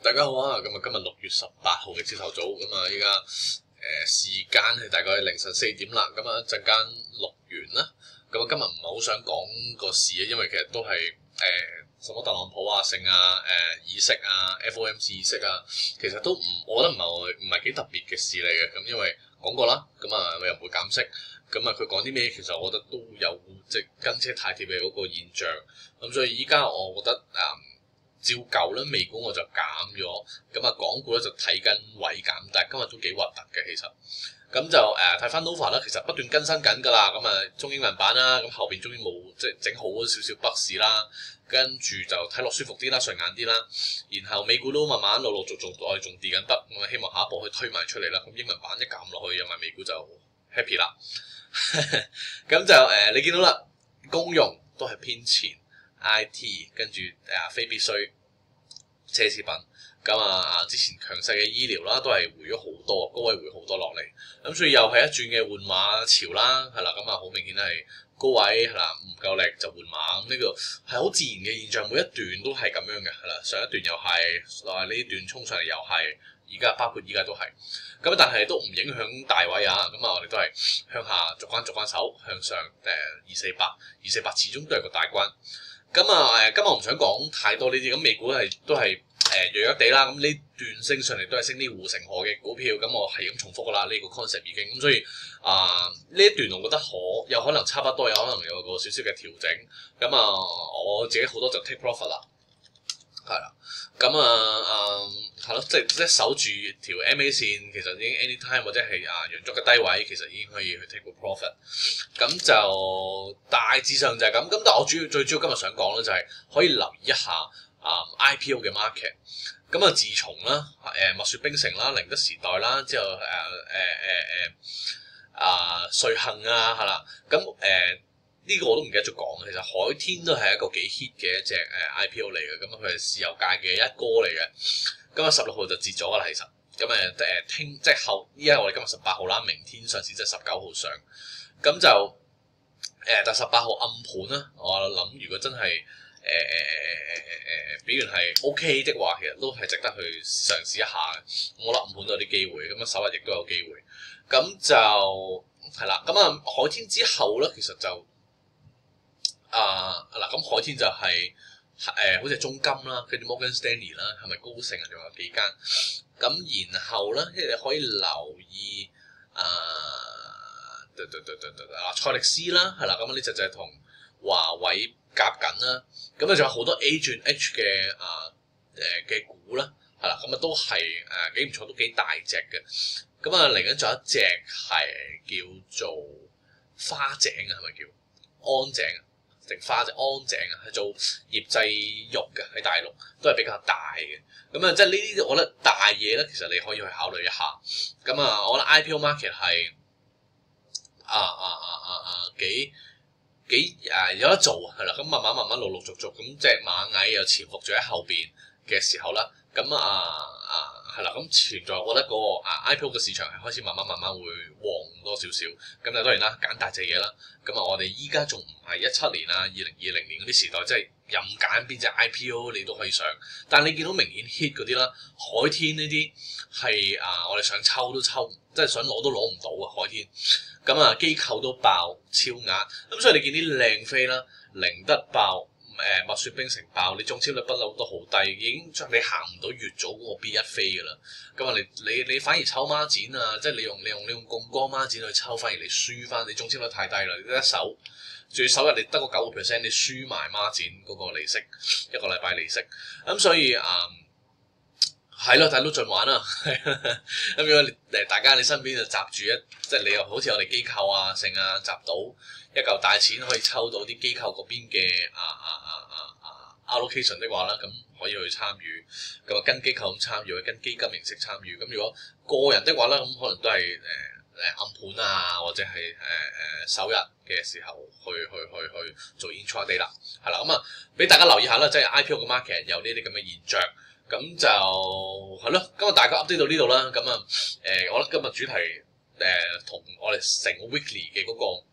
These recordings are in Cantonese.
大家好啊！咁啊，今日6月18號嘅朝頭早，咁啊，依家時間係大概凌晨4點啦。咁啊，一陣間錄完啦。咁啊，今日唔係好想講個事啊，因為其實都係什麼特朗普啊、剩啊、議息啊、FOMC 議息啊，其實都我覺得唔係幾特別嘅事嚟嘅。咁因為講過啦，咁啊又唔會減息。咁啊，佢講啲咩，其實我覺得都有即係跟車太貼嘅嗰個現象。咁所以依家我覺得照舊咧，美股我就減咗，咁啊港股咧就睇緊位減，但係今日都幾核突嘅其實。咁就睇翻 Nova 啦，其實不斷更新緊㗎啦。咁啊中英文版啦，咁後邊終於冇即係整好咗少少北市啦，跟住就睇落舒服啲啦，順眼啲啦。然後美股都慢慢陸續我哋仲跌緊北，我希望下一步可以推埋出嚟啦。咁英文版一減落去，有埋美股就 happy 啦。咁就你見到啦，公用都係偏前。IT 跟住非必需奢侈品，咁啊之前強勢嘅醫療啦，都係回咗好多，高位回好多落嚟，咁所以又係一轉嘅換馬潮啦，係啦，咁啊好明顯係高位係啦，唔夠力就換馬，咁呢個係好自然嘅現象，每一段都係咁樣嘅，係啦，上一段又係，呢段衝上嚟又係，而家包括依家都係，咁但係都唔影響大位啊，咁啊我哋都係向下逐關手向上248始終都係個大關。咁啊今日我唔想講太多呢啲，咁美股都係弱地啦，咁呢段升上嚟都係升啲護城河嘅股票，咁我係咁重複噶啦，呢個 concept 已經，咁所以呢一段我覺得有可能差不多，有可能有個少少嘅調整，咁我自己好多就 take profit 啦，係啦，咁係咯，即係守住條 MA 線，其實已經 anytime 或者係陽燭嘅低位，其實已經可以去 take 個 profit。咁就大致上就係咁。咁但係我最主要今日想講咧，就係可以留意一下IPO 嘅 market。咁自從啦蜜雪冰城啦、寧德時代啦，之後瑞幸啊，係啦，咁呢個我都唔記得咗講，其實海天都係一個幾 hit 嘅一隻IPO 嚟嘅，咁佢係豉油界嘅一哥嚟嘅。今日16號就截咗噶啦，其實咁聽即係後依家我哋今日18號啦，明天上市即係19號上，咁就但18號暗盤啦，我諗如果真係表現係 OK 的話，其實都係值得去嘗試一下嘅。我覺得暗盤都有啲機會，咁首日亦都有機會，咁就係啦。咁海天之後咧，其實就嗱，咁海天就係、好似中金啦，跟住 Morgan Stanley 啦，係咪高盛啊？仲有幾間？咁然後咧，即係你可以留意蔡力斯啦，係啦，咁呢隻就係同華為夾緊啦。咁仲有好多 A 轉 H 嘅嘅股啦，係啦，咁都係幾唔錯，都幾大隻嘅。咁嚟緊仲有一隻係叫做花井啊，係咪叫安井啊？定花井安井啊，係做醃製肉嘅，喺大陸都係比較大嘅。咁即係呢啲，我覺得大嘢咧，其實你可以去考慮一下。咁我覺得 IPO market 係幾有得做係啦。咁慢慢陸陸續續咁，即係螞蟻又潛伏咗喺後邊嘅時候啦。咁係啦，咁存在，我覺得嗰個IPO 嘅市場係開始慢慢會旺多少少。咁但係當然啦，揀大隻嘢啦。咁我哋依家仲唔係17年2020年嗰啲時代，即係任揀邊隻 IPO 你都可以上。但係你見到明顯 hit 嗰啲啦，海天呢啲係我哋想抽都抽，即係想攞都攞唔到啊！海天咁機構都爆超額，咁所以你見啲靚飛啦，寧德爆。蜜雪冰城爆，你中籤率不嬲都好低，已經你行唔到越早嗰個 B1 飛㗎啦。咁你反而抽孖展啊，即係你用槓桿孖展去抽，反而你輸翻，你中籤率太低啦，你得一手，仲要首日你得個9%，你輸埋孖展嗰個利息，一個禮拜利息。咁所以係咯，睇到盡玩啦。咁如果大家你身邊就集住即係你又好似我哋機構成集到一嚿大錢，可以抽到啲機構嗰邊嘅allocation 的話啦，咁可以去參與。咁跟機構咁參與，跟基金形式參與。咁如果個人的話咧，咁可能都係暗盤或者係首日嘅時候去做 intraday 啦，係啦。咁俾大家留意下啦，即係 IPO 嘅 market 有呢啲咁嘅現象。咁就係咯，今日大家 update 到呢度啦。咁我覺得今日主題同我哋成個 weekly 嘅嗰個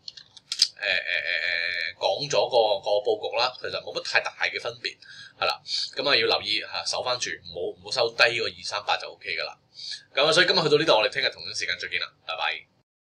講咗個佈局啦，其實冇乜太大嘅分別，係啦。咁啊要留意嚇，守翻住，唔好收低個238就 OK 噶啦。咁啊，所以今日去到呢度，我哋聽日同樣時間再見啦，拜拜。